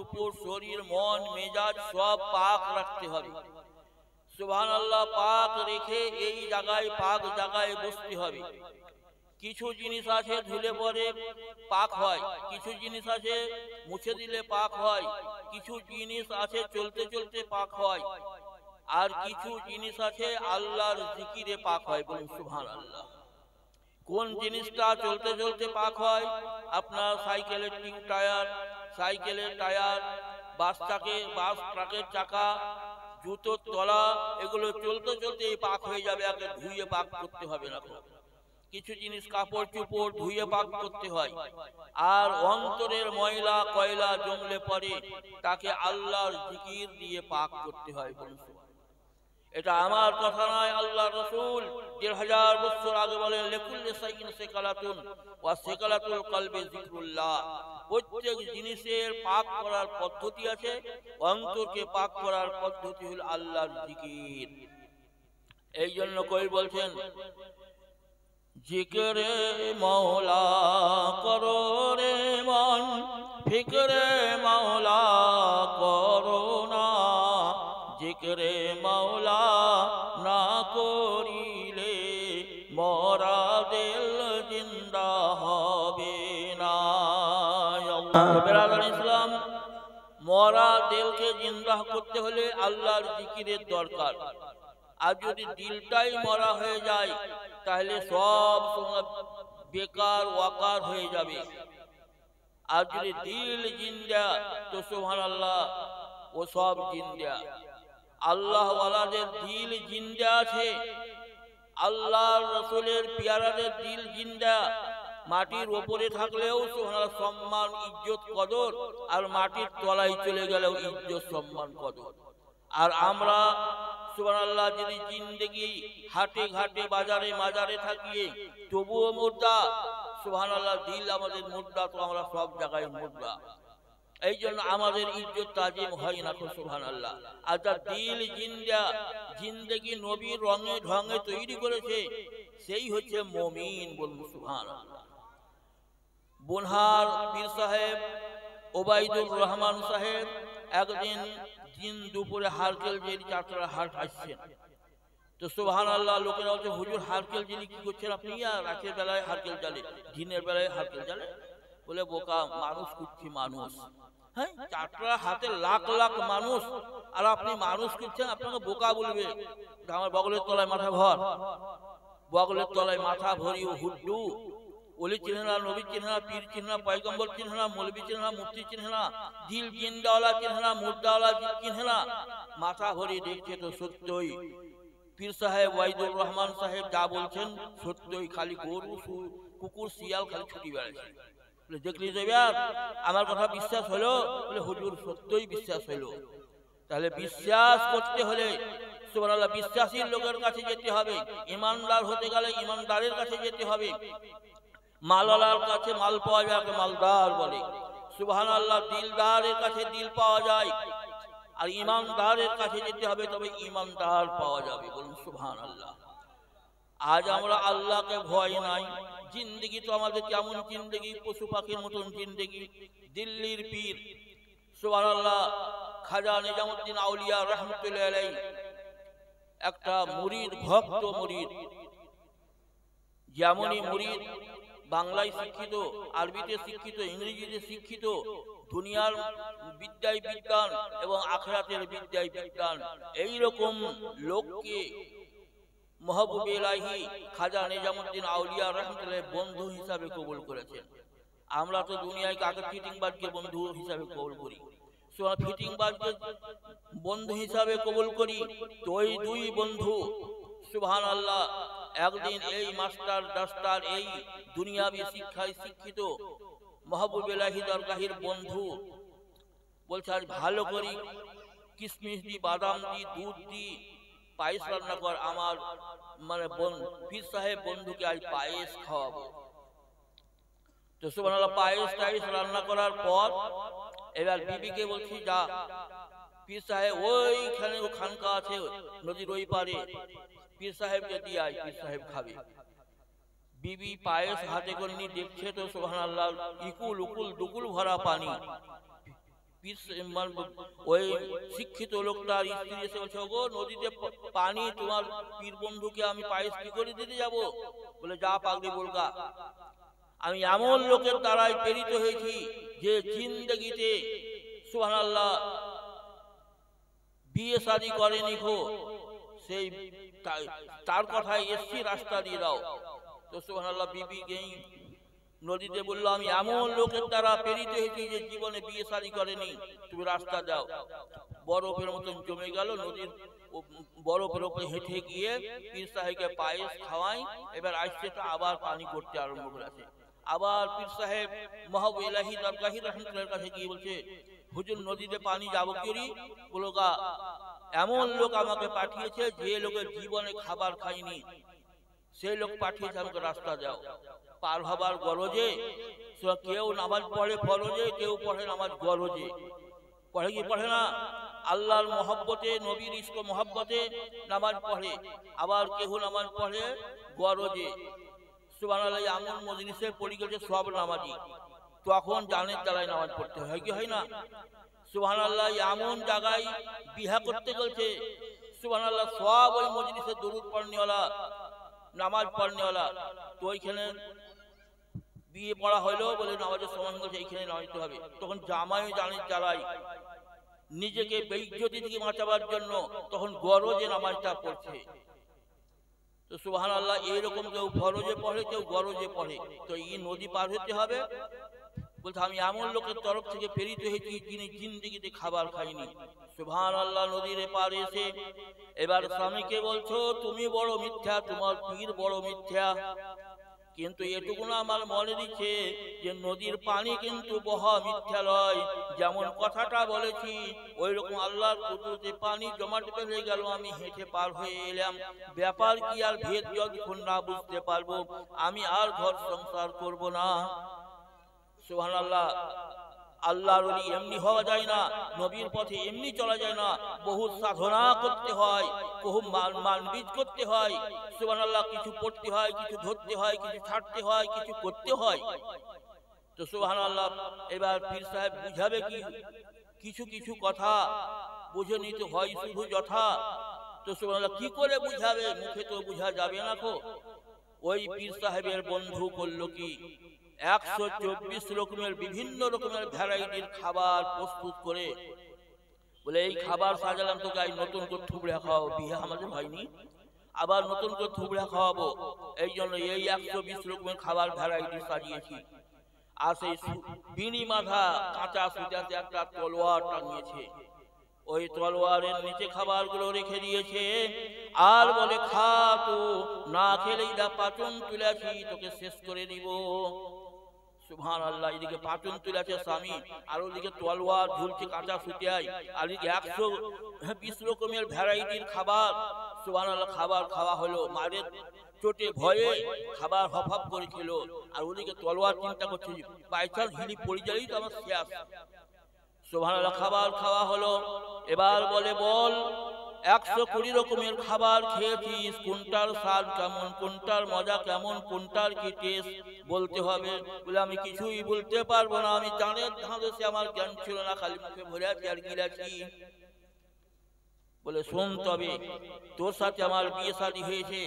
চুপড় শরীর মন মেজাজ সব পাক রাখতে হবে। সুবহানাল্লাহ, পাক রেখে এই জায়গায় পাক জায়গায় বসতে হবে। কিছু জিনিস আছে ধুলে পরে পাক হয়, কিছু জিনিস আছে মুছে দিলে পাক হয়, কিছু জিনিস আছে চলতে চলতে পাক হয়, আর কিছু জিনিস আছে আল্লাহর জিকিরে পাক হয়। বলুন সুবহানাল্লাহ। কোন জিনিসটা চলতে চলতে পাক হয়? আপনার সাইকেলের টিউ টায়ার, সাইকেলের টায়ার, বাস ট্রাকের চাকা, জুতোর তলা, এগুলো চলতে চলতে পাক হয়ে যাবে, আগে ধুয়ে পাক করতে হবে না। কিছু জিনিস কাপড় চোপড় ধুয়ে পাক করতে হয়। আর অন্তরের ময়লা কয়লা জমলে পরে তাকে আল্লাহর জিকির দিয়ে পাক করতে হয়। বলুন, এটা আমার কথা নয়, আল্লাহ রাসূল ১৫০০ বছর আগে বলেন, লিকুল্লি শাইইন সিকালাতুন ওয়া সিকালাতুল কলবি যিকরুল্লাহ। প্রত্যেক জিনিসের পাক করার পদ্ধতি আছে, অন্তরকে পাক করার পদ্ধতি হলো আল্লাহর জিকির। এই জন্য কই বলছেন, জিকিরে মওলা করো রে মন, ফিকরে মওলা করো না, জিকিরে মওলা না করিলে মরা দিল জিন্দা হবে না। ইসলাম, মরা দিলকে জিন্দা করতে হলে আল্লাহর জিকিরের দরকার। আর যদি দিলটাই মরা হয়ে যায় তাহলে সব সময় বেকার ওয়াকার হয়ে যাবে। আর যদি দিল জিন্দা তো সুবহানাল্লাহ, ও সব জিন্দা। আল্লাহ ওয়ালাদের দিল জিন্দা আছে, আল্লাহর রাসূলের পিয়ারাদের দিল জিন্দা। মাটির ওপরে থাকলেও সুবহানাল্লাহ সম্মান ইজ্জত কদর, আর মাটির তলায় চলে গেলেও ইজ্জত সম্মান কদর। আর আমরা সুবহানাল্লাহ যদি জিন্দেগি হাটে ঘাটে বাজারে মাজারে থাকিয়ে তবুও মুর্দা, সুবহানাল্লাহ দিল আমাদের মুর্দা, তো আমরা সব জায়গায় মুর্দা। এই জন্য আমাদের ইজ্জত তাজিম হয় না। সুবহানাল্লাহ। আর তার দিল জিন্দা, জিন্দেগি নবীর রঙে ঢঙে তৈরি করেছে, সেই হচ্ছে মুমিন। বলুন সুবহানাল্লাহ। বুনহার পীর সাহেব ওবাইদুর রহমান সাহেব একদিন দিন দুপুরে হারকেল জেলি চারতলা হাট আসছেন। তো সুবহানাল্লাহ, লোকেরা বলছে, হুজুর হারকেল জেলি কি করছেন আপনি? আর রাতের বেলায় হারকেল জ্বালে, দিনের বেলায় হারকেল জ্বালে? বলে, বোকা মানুষ খুঁজছি, মানুষ। হ্যাঁ, চারতলা হাতে লাখ লাখ মানুষ, আর আপনি মানুষ খুঁজছেন? আপনাকে বোকা বলবে। আমার বগলের তলায় মাথা ভর, বগলের তলায় মাথা ভরি ও হুড্ডু। ওলি চিনে না, নবী চিনে না, পীর চিনে না, পয়গম্বর চিনে না, মৌলবি চিনে না, মুফতি চিনে না, দিল জিন্দাওয়ালা চিনে না, মুর্দাওয়ালা চিনে না, মাথা ভরি দেখছে তো সত্যই পীর সাহেব ওয়াইদুর রহমান সাহেব যা বলছেন সত্যই। খালি গরু কুকুর শিয়াল খালি ছুটি বেড়াচ্ছে। দেখলি দেবার আমার কথা বিশ্বাস হলো? বলে, হুজুর সত্যই বিশ্বাস হলো। তাহলে বিশ্বাস করতে হলে সুবহানাল্লাহ বিশ্বাসী লোকের কাছে যেতে হবে। ইমানদার হতে গেলে ইমানদারের কাছে যেতে হবে। মালওয়ালার কাছে মাল পাওয়া যায়, মালদার বলে। সুবহানাল্লাহ, দিলদারের কাছে দিল পাওয়া যায়, আর ইমানদারের কাছে যেতে হবে, তবে ইমানদার পাওয়া যাবে। বলুন সুবহানাল্লাহ। আজ আমরা আল্লাহকে ভয় নাই। জিন্দেগি তো আমাদের কেমন জিন্দেগি, পশু পাখির মতন জিন্দেগি। দিল্লির পীর সুবহানাল্লাহ খাজা নিজামুদ্দিন আউলিয়া রহমতুল্লাহ আলাইহি একটা মুরিদ, ভক্ত মুরিদ। যেমনই মুরিদ বাংলায় শিক্ষিত, আরবিতে শিক্ষিত, ইংরেজিতে শিক্ষিত, দুনিয়ার বিদ্যায় বিজ্ঞান এবং আখিরাতের বিদ্যায় বিজ্ঞান, এইরকম লোককে মাহবুবে ইলাহি খাজা নিজামুদ্দিন আউলিয়া রাহমাতুল্লাহ বন্ধু হিসাবে কবুল করেছেন। আমরা তো দুনিয়ায় কাকে ফিটিংবাজকে বন্ধু হিসাবে কবুল করি, ফিটিংবাজকে বন্ধু হিসাবে কবুল করি। তো ওই দুই বন্ধু সুবহানাল্লাহ একদিন এই মাস্টার ডাস্টার, এই দুনিয়াবি শিক্ষায় শিক্ষিত মাহবুবে ইলাহি দরগাহের বন্ধু বলছে, আজ ভালো করি কিশমিশ দি, বাদাম দি, দুধ দি পায়েস রান্না কর, আমার মানে পীর সাহেব বন্ধুকে আজ পায়েস খাওয়াবো। তো সুবহানাল্লাহ পায়েস টায়েস রান্না করার পর এবার বিবিকে বলছি, যা পীর সাহেব ওইখানে ও খানকা আছে নদীর ওই পারে, পীর সাহেবকে দিয়ে আয়, পীর সাহেব খাবে। বিবি পায়েস হাতে করে নিয়ে দেখছে তো সুবহানাল্লাহ ইকুল উকুল দুকুল ভরা পানি। ওই শিক্ষিত লোকটার স্ত্রী এসে বলছে, গো নদীতে পানি, তোমার পীর বন্ধুকে আমি পায়েস কি করে দিতে যাব? বলে, যা পাগলি বলগা, আমি এমন লোকের দ্বারাই প্রেরিত হয়েছি যে জিন্দেগিতে সুবহানাল্লাহ বিয়ে শাদী করেনি, খো সেই তার কথায় এসছি, রাস্তা দিয়ে দাও। তো সুবহানাল্লাহ বিবি গেই নদীতে বললো, আমি এমন লোকের দ্বারা প্রেরিত হয়েছি যে জীবনে বিয়ে শাদী করেনি, তুমি রাস্তা দাও। বরফের মতন জমে গেল, নদীর বরফের উপরে হেঁটে গিয়ে পীর সাহেবকে পায়েস খাওয়াই। এবার আসছে তো আবার পানি করতে আরম্ভ করেছে। আবার পীর সাহেব মহাব ইলাহি দরগাহি রহমতুল্লাহর কাছে গিয়ে বলছে, হুজুর নদীতে পানি যাবো কি? বলো, গা এমন লোক আমাকে পাঠিয়েছে যে লোকের জীবনে খাবার খায়নি, সেই লোক পাঠিয়েছে, আমাকে রাস্তা দাও। পার হবার গরজে কেউ নামাজ পড়ে ফরজে, কেউ পড়ে নামাজ গরজে। পড়ে কি পড়ে না? আল্লাহর মহব্বতে, নবীর ইশক মহব্বতে নামাজ পড়ে, আবার কেউ নামাজ পড়ে গরজে। সুবহানাল্লাহ, এমন মজলিসে পড়ে গেছে সব নামাজি, তখন জানের দ্বারাই নামাজ পড়তে হয় কি হয় না? সুবহানাল্লাহ, এমন জায়গায় বিহা করতে গেছে, সুবহানাল্লাহ, সব ওই মজলিসে দুরূদ পড়নেওয়ালা, নামাজ পড়নেওয়ালা। তো ওইখানে বিয়ে পড়া হইলো বলে নামাজের সমান করছে, এইখানে নামাজতে হবে। তখন জামাই জানের জ্বালাই নিজেকে বেইজ্জতি থেকে বাঁচাবার জন্য তখন গরজে নামাজটা পড়ছে। তো সুবহানাল্লাহ, এইরকম কেউ ফরজে পড়ে, কেউ গরজে পড়ে। তো এই নদী পার হতে হবে। বলছে, আমি এমন লোকের তরফ থেকে প্রেরিত হয়েছি যিনি জিন্দেগিতে খাবার খাইনি। সুবহানাল্লাহ, নদীর পারে এসে এবার স্বামীকে বলছো, তুমি বড় মিথ্যা, তোমার পীর বড় মিথ্যা। কিন্তু এটুকু না আমার মনে দিচ্ছে যে নদীর পানি কিন্তু বহা মিথ্যা লয়। যেমন কথাটা বলেছি ওই রকম আল্লাহর কুদরতে পানি জমাট বেঁধে গেল, আমি হেঁটে পার হয়ে এলাম। ব্যাপার কি আর ভেদ যতক্ষণ না বুঝতে পারবো, আমি আর ঘর সংসার করব না। সুবহানাল্লাহ, আল্লাহর ওলি এমনি হওয়া যায় না, নবীর পথে এমনি চলা যায় না, বহু সাধনা করতে হয়, বহু মানবীজ করতে হয়। সুবহানাল্লাহ, কিছু পড়তে হয়, কিছু ধরতে হয়, কিছু ছাড়তে হয়, কিছু করতে হয়। তো সুবহানাল্লাহ, এবার পীর সাহেব বুঝাবে কি? কিছু কিছু কথা বুঝে নিতে হয় শুধু যথা। তো সুবহানাল্লাহ, কি করে বুঝাবে? মুখে তো বুঝা যাবে না। তো ওই পীর সাহেবের বন্ধু করলো কি, 124 রকমের বিভিন্ন রকমের ভ্যারাইটির খাবার প্রস্তুত করে বলে, এই খাবার সাজালাম তোকে, আজ নতুন করে থুবড়া খাওয়াবো, বিয়ে আমাদের হয়নি, আবার নতুন করে থুবড়া খাওয়াবো। এই জন্য এই 120 রকমের খাবার ভ্যারাইটি সাজিয়েছি। আর সেই বিনি মাথা কাঁচা সুতাতে একটা তলোয়ার টাঙিয়েছে, ওই তলোয়ারের নিচে খাবারগুলো রেখে দিয়েছে। আর বলে, খা, তো না খেলেই দা পাচন তুলেছি, তোকে শেষ করে দিব। সুবহানাল্লাহ, এদিকে পাচন তুলেছে স্বামী, আর ওদিকে তলোয়ার ঝুলছে কাঁচা সুতিয়ায়, আর এদিকে 120 রকমের ভ্যারাইটির খাবার। সুবহানাল্লাহ, খাবার খাওয়া হলো, মারের চোটে ভয়ে খাবার হফ করে খেল। আর ওদিকে তলোয়ার চিন্তা করছে, বাইচান্স হিলি পড়ে যাই তো আমার শেষ। সুবহানাল্লাহ, খাবার খাওয়া হলো। এবার বলে, বল 120 রকমের খাবার খেয়েছিস, কোনটার স্বাদ কেমন, কোনটার মজা কেমন, কোনটার কি টেস্ট বলতে হবে। বলে, আমি কিছুই বলতে পারবো না, আমি জানের ধাঁধসে আমার জ্ঞান ছিল না, খালি মুখে ভরে আছি আর গিলাছি। বলে, শোন, তবে তোর সাথে আমার বিয়ে শাদী হয়েছে,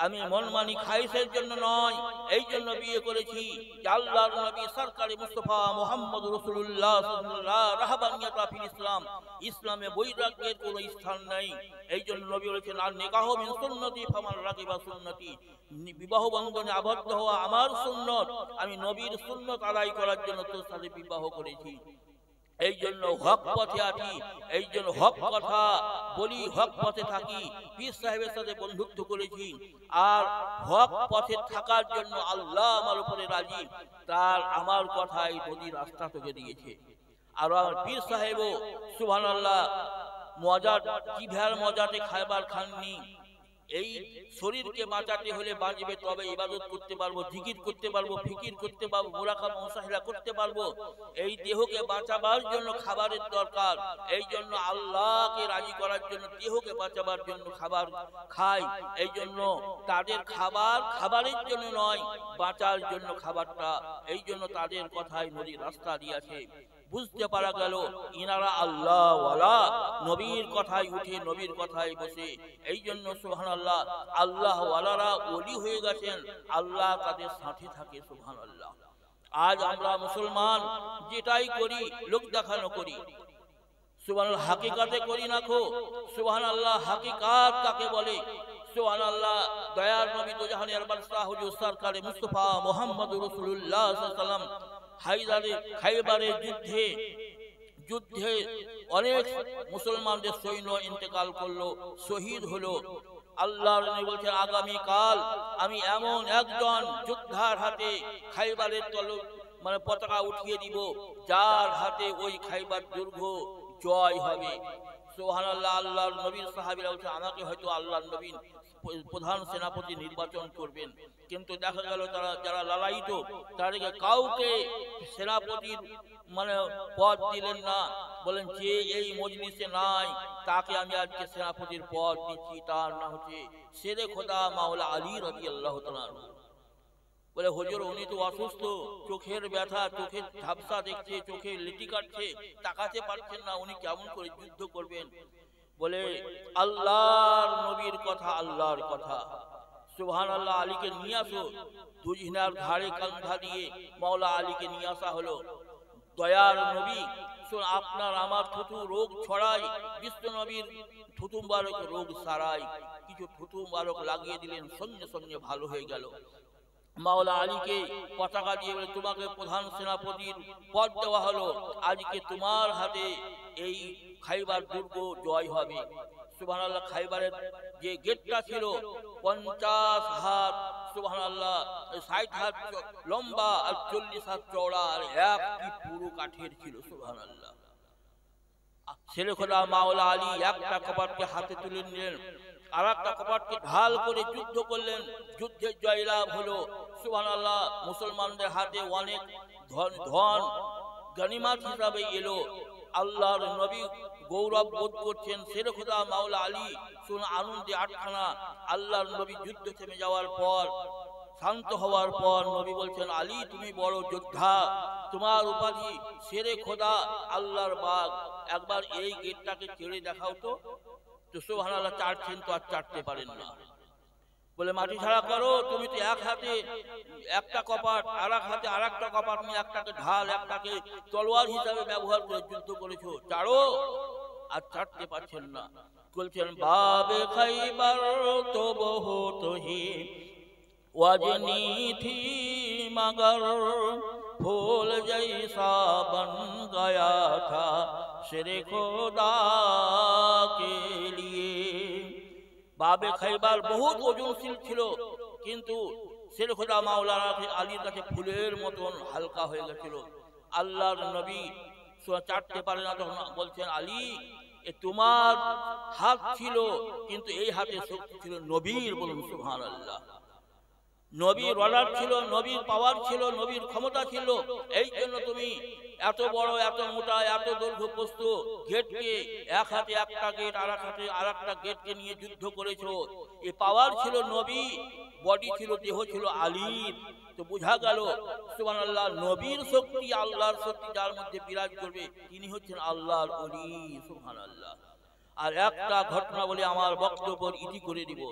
আমি মনমানি খাইসের জন্য নয়, এই জন্য বিয়ে করেছি যে আল্লাহর নবী সরকারে মুস্তাফা মুহাম্মদ রাসূলুল্লাহ সাল্লাল্লাহু রাহবানিয়াত ফিল ইসলাম, ইসলামে বৈরাগ্যের কোনো স্থান নাই। এই জন্য নবী বলেছেন, আর নিকাহ মিন সুন্নতি ফামান রাগিবা সুন্নতি, বিবাহ বন্ধনে আবদ্ধ হওয়া আমার সুন্নত, আমি নবীর সুন্নত আদায় করার জন্য তোর সাথে বিবাহ করেছি। এই জন্য হক পথে আছি, এই জন্য হক কথা বলি, হক পথে থাকি, পীর সাহেবের সাথে বন্ধুত্ব করেছি। আর হক পথে থাকার জন্য আল্লাহ আমার উপরে রাজি, তার আমার কথাই নদী রাস্তা তোকে দিয়েছে। আর আমার পীর সাহেবও সুবহানাল্লাহ মজা, জিভার মজাতে খাবার খাননি। এই শরীরকে বাঁচাতে হলে বাঁচবে, তবে ইবাদত করতে পারবো, জিকির করতে পারবো, ফিকির করতে পারবো, মুরাকাবা মুসাহিরা করতে পারবো। এই দেহকে বাঁচাবার জন্য খাবারের দরকার, এই জন্য আল্লাহকে রাজি করার জন্য দেহকে বাঁচাবার জন্য খাবার খাই। এই জন্য তাদের খাবার খাবারের জন্য নয়, বাঁচার জন্য খাবারটা। এই জন্য তাদের কথাই নদী রাস্তা দিয়েছে। বুঝতে পারা গেল ইনারা আল্লাহ ওয়ালা, নবীর কথায় উঠে নবীর কথায় বসে। এই জন্য সুবহানাল্লাহ, আল্লাহ ওয়ালারা ওলি হয়ে গেছেন, আল্লাহ তাদের সাথে থাকে। সুবহানাল্লাহ। আজ আমরা মুসলমান যেটাই করি লোক দেখানো করি, সুবহানাল্লাহ, হাকিকাতে করি না খো। সুবহানাল্লাহ, হাকিকাত কাকে বলে? সুবহানাল্লাহ, দয়ার নবী তো জাহানের বাদশাহ হুজুর সরকারে মুস্তাফা মুহাম্মদুর রাসূলুল্লাহ সাল্লাল্লাহু আলাইহি ওয়াসাল্লাম খাইবারের যুদ্ধে অনেক মুসলমানদের সৈন্য ইন্তেকাল করলো, শহীদ হলো। আল্লাহর নবী বলছেন, আগামী কাল আমি এমন একজন যোদ্ধার হাতে খাইবারের পতাকা উঠিয়ে দিব, যার হাতে ওই খাইবার দুর্গ জয় হবে। সুবহানাল্লাহ। আল্লাহর নবীর সাহাবীরা বলছে, আমাকে হয়তো আল্লাহর নবী প্রধান সেনাপতি নির্বাচন করবেন। কিন্তু দেখা গেল তারা যারা লালায়িত, তাদেরকে কাউকে সেনাপতির পদ দিলেন না। বলেন যে এই মজলিসে নাই তাকে আমি আজকে সেনাপতির পদ দিচ্ছি। তার না হচ্ছে শেরে খোদা মাওলা আলী রাদিয়াল্লাহু তাআলা। বলে হুজুর উনি তো অসুস্থ, চোখের ব্যথা, চোখের ঝাপসা দেখছে, চোখে লিটি কাটছে, তাকাতে পারছেন না, উনি কেমন করে যুদ্ধ করবেন? বলে আল্লাহর নবীর কথা, আল্লাহর কথা। সুবহানাল্লাহ। আলীকে নিয়ে আসো। দুজনার ঘাড়ে কাঁধা দিয়ে মাওলা আলীকে নিয়ে আসা হলো। দয়ার নবী আপনার আমার থুতু রোগ ছড়াই, বিশ্ব নবীর থুতু মুবারক রোগ সারাই। কিছু থুতু মুবারক লাগিয়ে দিলেন, সঙ্গে সঙ্গে ভালো হয়ে গেল। মাওলা আলীকে পতাকা দিয়ে বলে, তোমাকে প্রধান সেনাপতির পদ দেওয়া হলো, আজকে তোমার হাতে এই খাইবার দুর্গ জয় হবে। সুবহানাল্লাহ। খাইবারের যে গেটটা ছিল 50 হাত, সুবহানাল্লাহ, 60 হাত লম্বা আর 40 হাত চওড়া, আর একটি পুরো কাঠের ছিল। সুবহানাল্লাহ। ছেলে খোদা মাওলা আলী একটা কপাটকে হাতে তুলে নিলেন, আর একটা কপাটকে ঢাল করে যুদ্ধ করলেন। যুদ্ধের জয়লাভ হলো। সুবহানাল্লাহ। মুসলমানদের হাতে অনেক ধন গনিমত হিসাবে এলো। আল্লাহর নবী গৌরব বোধ করছেন। শেরে খোদা মাওলা আলী আনন্দে আটখানা। আল্লাহর নবী যুদ্ধ থেমে যাওয়ার পর, শান্ত হওয়ার পর নবী বলছেন, আলী তুমি বড় যোদ্ধা, তোমার উপাধি শেরে খোদা আল্লাহর বাগ, একবার এই গেটটাকে ছেড়ে দেখাও তো। সুবহানাল্লাহ। চাটছেন তো আর চাটতে পারেন না। বলে মাটি ছাড়া করো, তুমি তো এক হাতে একটা কপাট, আর এক হাতে আর একটা কপাট নিয়ে একটাকে ঢাল, একটাকে তলোয়ার হিসাবে ব্যবহার করে যুদ্ধ করেছো, চাড়ো। আর চাটতে পারছেন না। বলছেন, বাবে খাইবার তো বহুত হি ওয়াজনি থি মগর फूल जैसा बन गया था शेरे खुदा के लिए। বাবে খাইবার বহুত ওজনশীল ছিল, কিন্তু শেরে খোদা মাওলানা আলীর কাছে ফুলের মতন হালকা হয়ে গেছিল। আল্লাহর নবী চাটতে পারে না, তখন বলছেন, আলী এ তোমার হাত ছিল, কিন্তু এই হাতে শক্তি ছিল নবীর। বলুন সুবহানাল্লাহ। নবীর অর্ডার ছিল, নবীর পাওয়ার ছিল, নবীর ক্ষমতা ছিল। এই জন্য তুমি এত বড়, এত মোটা, এত দৈর্ঘ্য প্রস্থ গেটকে এক হাতে একটা গেট, আর এক হাতে আর একটা গেটকে নিয়ে যুদ্ধ করেছো। এই পাওয়ার ছিল নবী, বডি ছিল, দেহ ছিল আলীর। তো বোঝা গেল সুবহানাল্লাহ, নবীর শক্তি, আল্লাহর শক্তি যার মধ্যে বিরাজ করবে তিনি হচ্ছেন আল্লাহর ওলি। সুবহানাল্লাহ। আর একটা ঘটনা বলে আমার বক্তব্য ইতি করে দিব।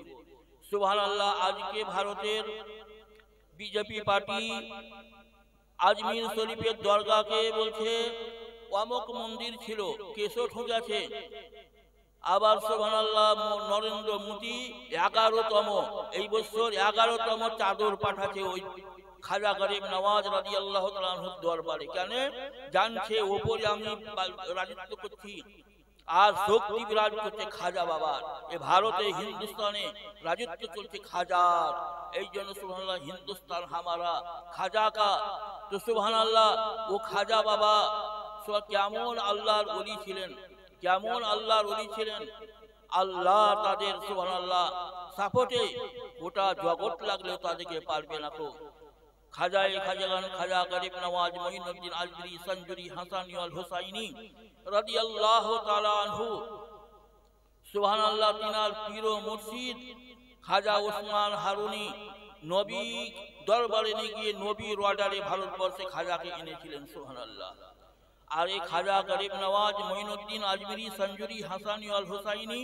সুবহানাল্লাহ। আজকে ভারতের বিজেপি পার্টি আজমির শরীফের দরগাকে বলছে অমুক মন্দির ছিল, কেশো ঠুকেছে। আবার সুবহানাল্লাহ নরেন্দ্র মোদী 11তম, এই বছর 11তম চাদর পাঠাচ্ছে ওই খাজা গরিব নওয়াজ রাদিয়াল্লাহু তাআলা আনহুর দরবারে। কেন? জানছে ওপরে আমি রাজত্ব করছি, আর শক্তি বিরাজ করছে খাজা বাবার। এ ভারতে হিন্দুস্তানে রাজত্ব চলছে খাজার। এই জন্য সুবহানাল্লাহ, হিন্দুস্তান হামারা খাজা কা। তো সুবহানাল্লাহ, ও খাজা বাবা কেমন আল্লাহর ওলি ছিলেন, কেমন আল্লাহর ওলি ছিলেন। আল্লাহ তাদের সুবহানাল্লাহ সাপোর্টে গোটা জগৎ লাগলেও তাদেরকে পারবে না। তো খাজায়ে খাজাগান খাজা গরিব নওয়াজ মঈনুদ্দিন আজমিরি সঞ্জুরি হাসানি আল হুসাইনি রাদিয়াল্লাহু তাআলা আনহু, সুবহানাল্লাহ, তিনার পীর ও মুর্শিদ খাজা ওসমান হারুনি নবী দরবারে নিয়ে গিয়ে নবীর অর্ডারে ভারতবর্ষে খাজাকে এনেছিলেন। সুবহানাল্লাহ। আর এই খাজা গরিব নওয়াজ মঈনুদ্দিন আজমিরি সঞ্জুরি হাসানি আল হুসাইনি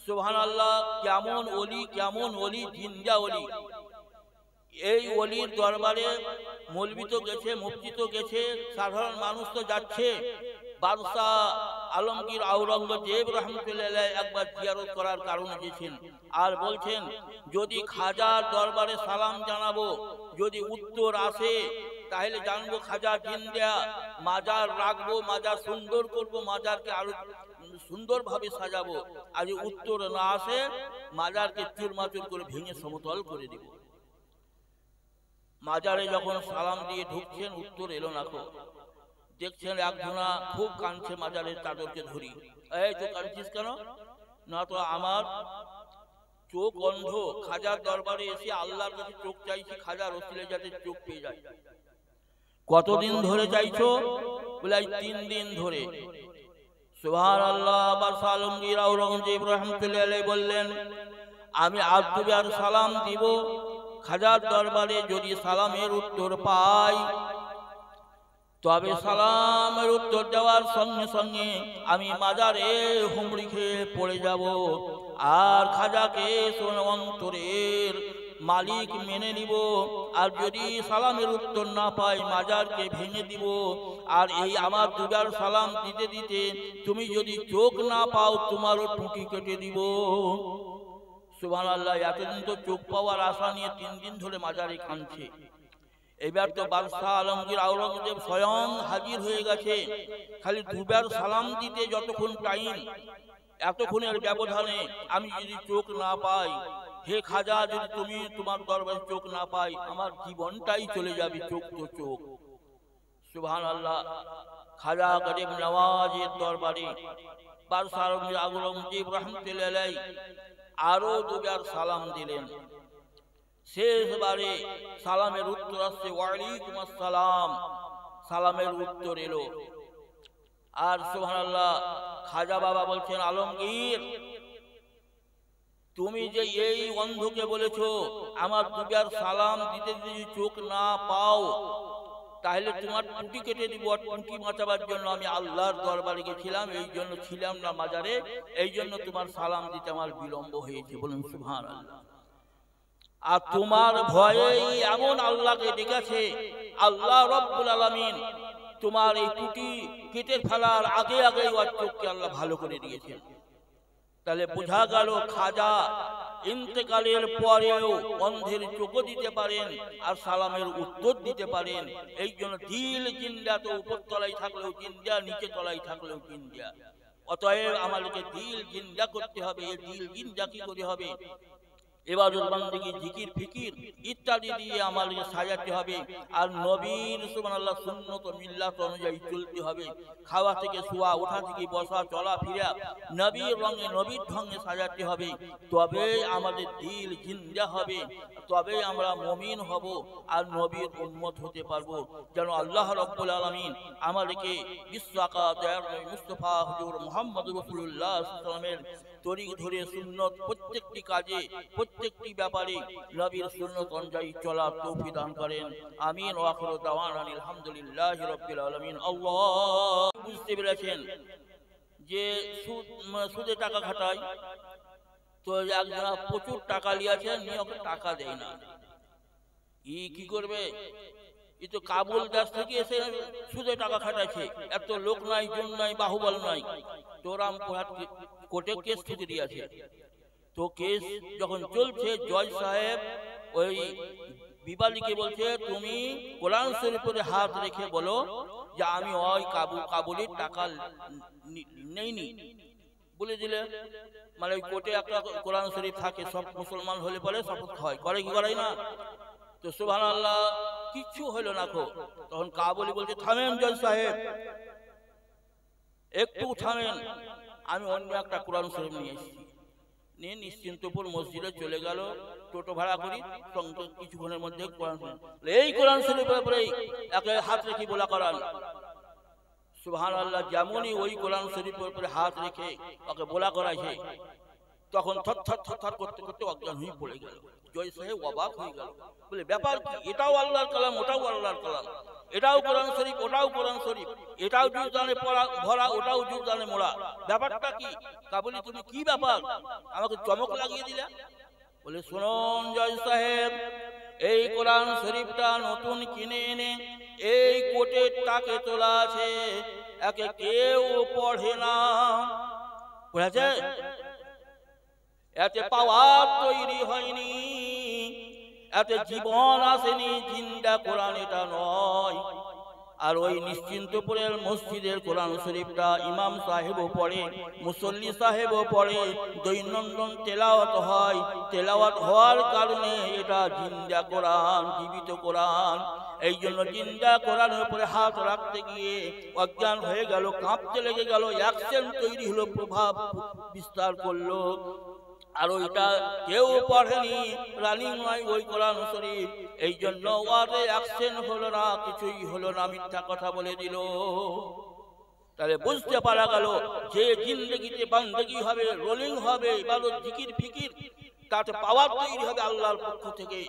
সুবহানাল্লাহ কেমন ওলি জিন্দা ওলি। এই ওলির দরবারে মৌলবি তো গেছে, মুফতি তো গেছে, সাধারণ মানুষ তো যাচ্ছে। বাদশাহ আলমগীর আওরঙ্গজেব রহমতুল্লাহ একবার জিয়ারত করার কারণে গেছেন আর বলছেন যদি খাজার দরবারে সালাম জানাবো, যদি উত্তর আসে তাহলে জানবো খাজা জিন্দা, মাজার রাখবো, মাজার সুন্দর করবো, মাজারকে আরো সুন্দরভাবে সাজাবো। আর যদি উত্তর না আসে মাজারকে চুরমাচুর করে ভেঙে সমতল করে দিব। মাজারে যখন সালাম দিয়ে ঢুকছেন উত্তর এলো না। দেখছেন একজনা খুব কাঁদছে, মাজারের চাদরকে ধরি, এই তো কাঁদছিস কেন? না তো আমার চোখ অন্ধ, খাজার দরবারে এসে আল্লাহর কাছে চোখ চাইছি, খাজার ওসিলে যাতে চোখ পেয়ে যায়। কতদিন ধরে চাইছো? বলে 3 দিন ধরে। সুবহানাল্লাহ। আবার আলমগীর আওরঙ্গজেব রহমতুল্লাহ আলাইহি বললেন আমি আব্দুল সালাম দিব, খাজার দরবারে যদি সালামের উত্তর পাই তবে সালামের উত্তর দেওয়ার সঙ্গে সঙ্গে আমি মাজারে হুমড়ি খেয়ে পড়ে যাব, আর খাজাকে অন্তরের মালিক মেনে নিব। আর যদি সালামের উত্তর না পাই মাজারকে ভেঙে দিব। আর এই আমার দুবার সালাম দিতে দিতে তুমি যদি চোখ না পাও তোমারও টুটি কেটে দিব। সুবহানাল্লাহ। এতদিন তো চোখ পাওয়ার আশা নিয়ে 3 দিন ধরে মাজারে কাঁদছে। এবার তো বাদশাহ আলমগীর আওরঙ্গজেব স্বয়ং হাজির হয়ে গেছে। খালি দুবার সালাম দিতে যতক্ষণ টাইম, এতক্ষণের ব্যবধানে আমি যদি চোখ না পাই, হে খাজা যদি তুমি তোমার দরবারে চোখ না পাই আমার জীবনটাই চলে যাবে, চোখ তো চোখ। সুবহানাল্লাহ। খাজা গরিব নওয়াজের দরবারে বাদশাহ আওরঙ্গজেব রহমতুল্লাহ আলাইহি আরো দুবার সালাম দিলেন। শেষবারে সালামের উত্তর আসছে ওয়ালাইকুম আসসালাম, সালামের উত্তর এলো। আর সুবহানাল্লাহ খাজা বাবা বলছেন আলমগীর তুমি যে এই অন্ধকে বলেছো আমার দুবার সালাম দিতে যদি চোখ না পাও তাহলে তোমার টুটি কেটে দিব। টুটি বাঁচাবার জন্য আমি আল্লাহর দরবারে গেছিলাম, এই জন্য ছিলাম না মাজারে, এই জন্য তোমার সালাম দিতে আমার বিলম্ব হয়েছে। বলুন সুবহানাল্লাহ। আর তোমার ভয়েই এমন আল্লাহকে ডেকেছে, আল্লাহ রব্বুল আলামিন তোমার এই টুটি কেটে ফেলার আগে আগে ওর চোখকে আল্লাহ ভালো করে দিয়েছেন। তাহলে বোঝা গেল খাজা ইন্তেকালের পরেও অন্ধের চোখও দিতে পারেন আর সালামের উত্তর দিতে পারেন। এই জন্য দিল জিন্দা তো উপর তলায় থাকলেও জিন্দা, নিচে তলায় থাকলেও জিন্দা। অতএব আমাদেরকে দিল জিন্দা করতে হবে। এই দিল জিন্দা কি করে হবে? ইবাদত বান্দেগি, জিকির ফিকির ইত্যাদি দিয়ে আমাদেরকে সাজাতে হবে। আর নবীর সুবহানাল্লাহ সুন্নত মিল্লাত অনুযায়ী চলতে হবে। খাওয়া থেকে শোয়া, ওঠা থেকে বসা, চলা ফিরা নবীর রঙে নবীর ঢঙে সাজাতে হবে। তবে আমাদের দিল জিন্দা হবে, তবে আমরা মুমিন হব আর নবীর উম্মত হতে পারবো। যেন আল্লাহ রাব্বুল আলামিন আমাদেরকে বিশ্বকা দয়ার মুস্তাফা হুজুর মুহাম্মদ রাসূলুল্লাহ সাল্লাল্লাহু আলাইহি ওয়াসাল্লামের তরিক ধরে সুন্নত প্রত্যেকটি কাজে প্রত্যেকটি ব্যাপারে নবীর সুন্নত অনুযায়ী চলার তৌফিক দান করেন। আমিন। ওয়া আখিরু দাওয়ানা আলহামদুলিল্লাহি রাব্বিল আলামিন। আল্লাহ বুঝতে পেরেছেন যে সুদে টাকা খাটায়, তো একজনা প্রচুর টাকা নিয়েছেন, নিয়ে ওকে টাকা দেয় না। কি করবে? এই তো কাবুল দেশ থেকে এসে সুদে টাকা খাটাচ্ছে, এত লোক নাই, জন নাই, বাহুবল নাই, তো রামপুরহাট কোর্টে কেস থেকে দিয়েছে। তো কেস যখন চলছে জজ সাহেব ওই বিবাদীকে বলছে তুমি কোরআন শরীফের হাত রেখে বলো যে আমি ওই কাবুলির টাকা নেইনি। বলে দিলে মানে ওই কোর্টে একটা কোরআন শরীফ থাকে, সব মুসলমান হলে পরে শপথ হয়, করে কি করাই না? তো সুবহানাল্লাহ কিচ্ছু হলো না। তখন কাবুলি বলছে থামেন জজ সাহেব, একটু থামেন, আমি অন্য একটা কোরআন শরীফ নিয়ে এসেছি। নিয়ে নিশ্চিন্তপুর মসজিদে চলে গেল, টোটো ভাড়া করি, কিছুক্ষণের মধ্যে কোরআন শরীফ, এই কোরআন শরীফের উপরেই একে হাত রেখে বলা করান। সুবহানাল্লাহ যেমনই ওই কোরআন শরীফের উপরে হাত রেখে ওকে বলা করাইছে, তখন থর করতে করতে অজ্ঞান হয়ে পড়ে গেল। জয় সাহেব অবাক হয়ে গেল, বলে ব্যাপার কি? এটাও আল্লাহর কালাম, ওটাও আল্লাহর কালাম, এটাও কোরআন শরীফ, ওটাও কোরআন শরীফ, এটাও জুজদানে ভরা, ওটাও জুজদানে মোড়া, ব্যাপারটা কি? তা বলি তুমি কি ব্যাপার, আমাকে চমক লাগিয়ে দিলা। বলে শুনুন জয় সাহেব, এই কোরআন শরীফটা নতুন কিনে এনে এই কোটের টাকে তোলা আছে, একে কেউ পড়ে না, বুঝেছে? এতে পাওয়ার তৈরি হয়নি, এতে জীবন আসেনি, জিন্দা কোরআন এটা নয়। আর ওই নিশ্চিন্তপুরের মসজিদের কোরআন শরীফটা ইমাম সাহেবও পড়ে, মুসল্লি সাহেবও পড়ে, দৈনন্দিন তেলাওয়াত হয়, তেলাওয়াত হওয়ার কারণে এটা জিন্দা কোরআন, জীবিত কোরআন। এই জন্য জিন্দা কোরআনের উপরে হাত রাখতে গিয়ে অজ্ঞান হয়ে গেল, কাঁপতে লেগে গেল, অ্যাকশন তৈরি হলো, প্রভাব বিস্তার করলো। আর ওইটা কেউ পড়েনি, রানিং নয় ওই কোরআন শরীফ, এই জন্য ওয়ারে অ্যাকশন হলো না, কিছুই হলো না, মিথ্যা কথা বলে দিল। তাহলে বুঝতে পারা গেল যে জিন্দগিতে বান্দগি হবে, রোলিং হবে, ইবাদত জিকির ফিকির, তাতে পাওয়ার তৈরি হবে আল্লাহর পক্ষ থেকে,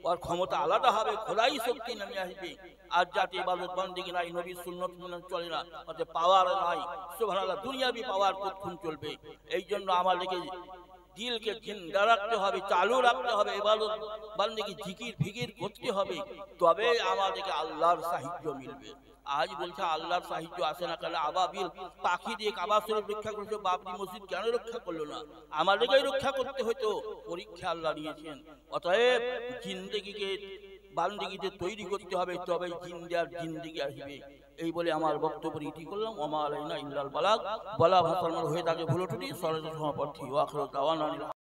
ওর ক্ষমতা আলাদা হবে, খোদাই শক্তি নেমে আসবে। আর যাতে ইবাদত বান্দিগি নাই, নবীর সুন্নত চলে না, তাতে পাওয়ার নাই, সুবহানাল্লাহ, দুনিয়াবি পাওয়ার কতক্ষণ চলবে? এই জন্য আমাদেরকে দিলকে জিন্দা রাখতে হবে, চালু রাখতে হবে, ইবাদত বান্দিগি জিকির ফিকির করতে হবে, তবে আমাদেরকে আল্লাহর সাহায্য মিলবে। আজ বলছে আল্লাহর সাহায্য আসে না, কেন? আবাবিল পাখি দিয়ে কাবা শরীফ রক্ষা করেছে, বাবরি মসজিদ কেন রক্ষা করলো না? আমাদেরকেই রক্ষা করতে হতো, পরীক্ষা আল্লাহ নিয়েছেন। অতএব জিন্দগিকে বান্দিগিতে তৈরি করতে হবে, তবে জিন্দার জিন্দগি আসবে। এই বলে আমার বক্তব্য ইতি করলাম। ওমা আলাইনা ইল্লাল বালাগ, বলা ভাষার হয়ে থাকে ভুল ত্রুটি, সরল সমাপর্থী, ওয়া আখিরু দাওয়ানা।